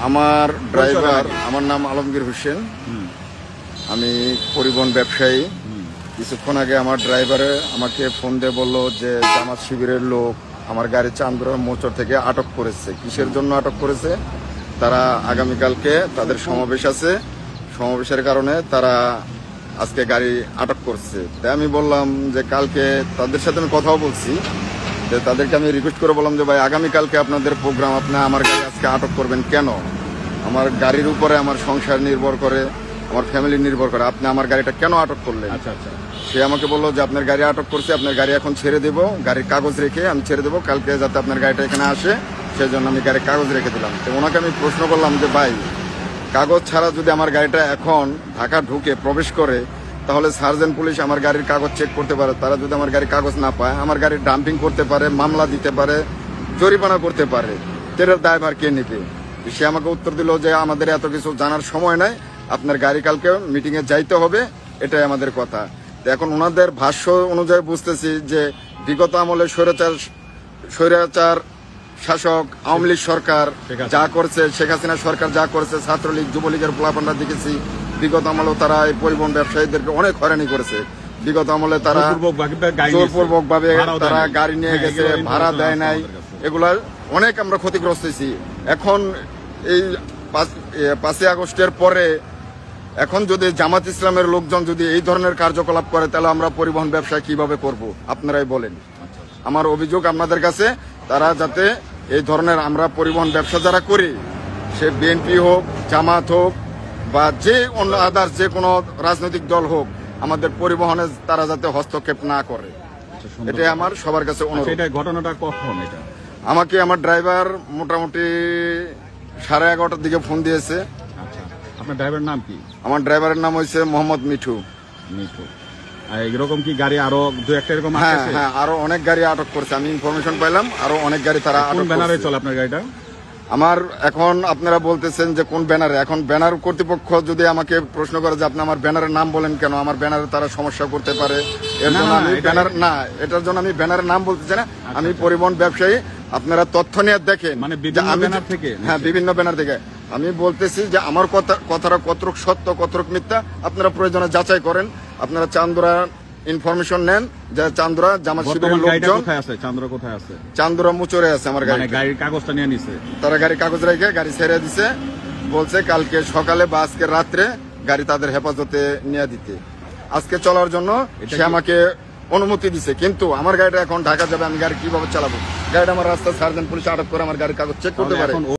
আমার ড্রাইভার, আমার নাম আলমগীর হোসেন। আমি পরিবহন ব্যবসায়ী। কিছুক্ষণ আগে আমার ড্রাইভারে আমাকে ফোন দিয়ে বলল যে জামাত শিবিরের লোক আমার গাড়ি চান্দুরা মোচর থেকে আটক করেছে। কিসের জন্য আটক করেছে? তারা আগামীকালকে তাদের সমাবেশ আছে, সমাবেশের কারণে তারা আজকে গাড়ি আটক করছে। তাই আমি বললাম যে কালকে তাদের সাথে আমি কথাও বলছি, যে তাদেরকে আমি রিকোয়েস্ট করে বললাম যে ভাই আগামীকালকে আপনাদের প্রোগ্রাম, আপনি আমার গাড়ি আজকে আটক করবেন কেন? আমার গাড়ির উপরে আমার সংসার নির্ভর করে, আমার ফ্যামিলি নির্ভর করে, আপনি আমার গাড়িটা কেন আটক করলেন? সে আমাকে বললো যে আপনার গাড়ি আটক করছে, আপনার গাড়ি এখন ছেড়ে দেবো, গাড়ির কাগজ রেখে আমি ছেড়ে দেবো, কালকে যাতে আপনার গাড়িটা এখানে আসে সেই জন্য আমি গাড়ির কাগজ রেখে দিলাম। তো ওনাকে আমি প্রশ্ন করলাম যে ভাই কাগজ ছাড়া যদি আমার গাড়িটা এখন ঢাকা ঢুকে প্রবেশ করে, তাহলে সার্জেন্ট পুলিশ আমার গাড়ির কাগজ চেক করতে পারে, তারা যদি আমার গাড়ির কাগজ না পায় আমার গাড়ির ডাম্পিং করতে পারে, মামলা দিতে পারে, জরিমানা করতে পারে, এর দায়ভার কে নেবে? সে আমাকে উত্তর দিল যে আমাদের এত কিছু জানার সময় নাই, আপনার গাড়ি কালকে মিটিং এ যাইতে হবে, এটাই আমাদের কথা। এখন ওনাদের ভাষ্য অনুযায়ী বুঝতেছি যে বিগত আমলে স্বৈরাচার শাসক আওয়ামী লীগ সরকার যা করছে, শেখ হাসিনা সরকার যা করছে, ছাত্রলীগ যুবলীগের পোলাপানরা দেখেছি বিগত আমলে তারা এই পরিবহন ব্যবসায়ীদেরকে অনেক হয়রানি করেছে। বিগত আমলে তারা জোরপূর্বক ভাবে তারা গাড়ি নিয়ে গেছে, ভাড়া দেয় নাই, এগুলার অনেক আমরা ক্ষতিগ্রস্ত হয়েছি। এখন এই 5ই আগস্টের পরে এখন যদি জামাত ইসলামের লোকজন যদি এই ধরনের কার্যকলাপ করে, তাহলে আমরা পরিবহন ব্যবসা কিভাবে করব আপনারাই বলেন। আমার অভিযোগ আপনাদের কাছে, তারা যাতে এই ধরনের আমরা পরিবহন ব্যবসা যারা করি, সে বিএনপি হোক, জামাত হোক বা যে অন্য আদার্স যে কোনো রাজনৈতিক দল হোক, আমাদের পরিবহনে তারা যাতে হস্তক্ষেপ না করে, এটাই আমার সবার কাছে অনুরোধ। ঘটনাটা কখন? এটা আমাকে আমার ড্রাইভার মোটামুটি 11:30টার দিকে ফোন দিয়েছে। আপনার ড্রাইভারের নাম কি? আমার ড্রাইভারের নাম হয়েছে মোহাম্মদ মিঠু। এরকম কি গাড়ি আরো দু একটা এরকম? হ্যাঁ, আরো অনেক গাড়ি আটক করছে, আমি ইনফরমেশন পাইলাম, আরো অনেক গাড়ি তারা আটক ব্যানারে চলে আপনার গাড়িটা? আমার এখন আপনারা বলতেছেন যে কোন ব্যানারে, এখন ব্যানার কর্তৃপক্ষ যদি আমাকে প্রশ্ন করে যে আপনি আমার ব্যানারের নাম বলেন কেন, আমার ব্যানারে তারা সমস্যা করতে পারে, এর জন্য আমি ব্যানার না, এটার জন্য আমি ব্যানারের নাম বলতে চাই না। আমি পরিবহন ব্যবসায়ী, আপনারা তথ্য নিয়ে দেখেন, মানে বিভিন্ন ব্যানার থেকে। হ্যাঁ, বিভিন্ন ব্যানার থেকে। আমি বলতেছি যে আমার কথাটা কতটুক সত্য কতটুক মিথ্যা আপনারা প্রয়োজনে যাচাই করেন। আপনারা চান্দুরা ইনফরমেশন নেন যে চান্দুরা জামাত শিবিরের লোকজন কোথায় আছে? চান্দুরা মুচরে আছে আমার গাড়ি, গাড়ির কাগজটা নিয়ে নিছে, তারা গাড়ির কাগজ রেখে গাড়ি ছেড়ে দিছে, বলছে কালকে সকালে বা আজকে রাত্রে গাড়ি তাদের হেফাজতে নিয়ে দিতে, আজকে চলার জন্য সে আমাকে অনুমতি দিছে। কিন্তু আমার গাড়িটা এখন ঢাকা যাবে, আমি গাড়ি কিভাবে চালাবো? গাড়িটা আমার রাস্তা সার্জেন্ট পুলিশ আটক করে আমার গাড়ির কাগজ চেক করতে পারে।